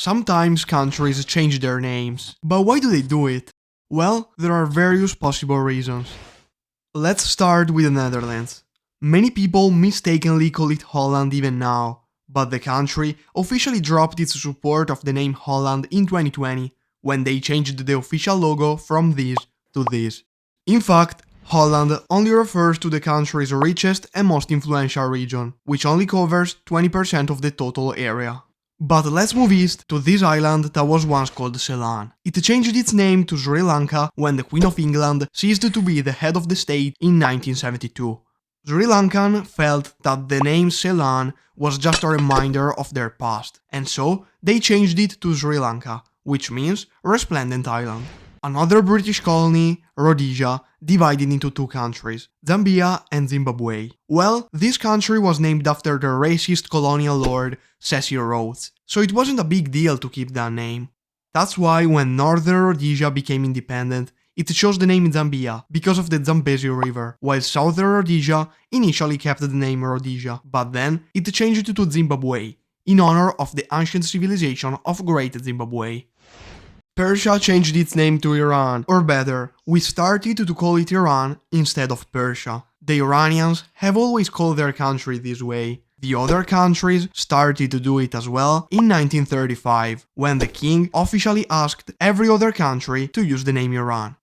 Sometimes countries change their names, but why do they do it? Well, there are various possible reasons. Let's start with the Netherlands. Many people mistakenly call it Holland even now, but the country officially dropped its support of the name Holland in 2020, when they changed the official logo from this to this. In fact, Holland only refers to the country's richest and most influential region, which only covers 20% of the total area. But let's move east to this island that was once called Ceylon. It changed its name to Sri Lanka when the Queen of England ceased to be the head of the state in 1972. Sri Lankan felt that the name Ceylon was just a reminder of their past, and so they changed it to Sri Lanka, which means Resplendent Island. Another British colony, Rhodesia, divided into two countries, Zambia and Zimbabwe. Well, this country was named after the racist colonial lord Cecil Rhodes, so it wasn't a big deal to keep that name. That's why when Northern Rhodesia became independent, it chose the name Zambia because of the Zambezi River, while Southern Rhodesia initially kept the name Rhodesia, but then it changed to Zimbabwe, in honor of the ancient civilization of Great Zimbabwe. Persia changed its name to Iran, or better, we started to call it Iran instead of Persia. The Iranians have always called their country this way. The other countries started to do it as well in 1935, when the king officially asked every other country to use the name Iran.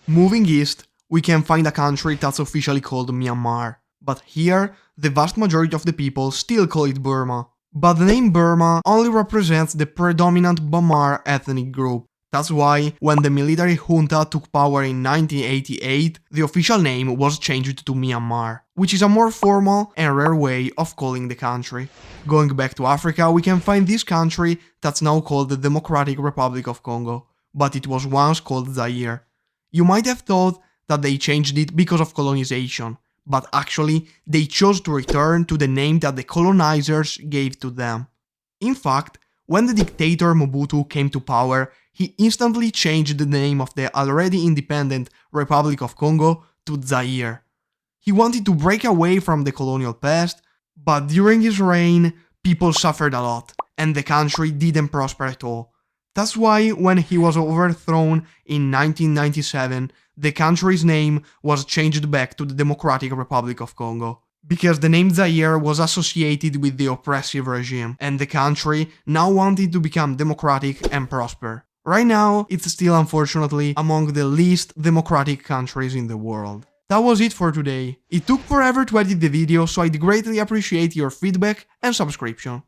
Moving east, we can find a country that's officially called Myanmar, but here, the vast majority of the people still call it Burma. But the name Burma only represents the predominant Bamar ethnic group. That's why, when the military junta took power in 1988, the official name was changed to Myanmar, which is a more formal and rare way of calling the country. Going back to Africa, we can find this country that's now called the Democratic Republic of Congo, but it was once called Zaire. You might have thought that they changed it because of colonization, but actually, they chose to return to the name that the colonizers gave to them. In fact, when the dictator Mobutu came to power, he instantly changed the name of the already independent Republic of Congo to Zaire. He wanted to break away from the colonial past, but during his reign, people suffered a lot, and the country didn't prosper at all. That's why, when he was overthrown in 1997, the country's name was changed back to the Democratic Republic of Congo, because the name Zaire was associated with the oppressive regime, and the country now wanted to become democratic and prosper. Right now, it's still unfortunately among the least democratic countries in the world. That was it for today. It took forever to edit the video, so I'd greatly appreciate your feedback and subscription.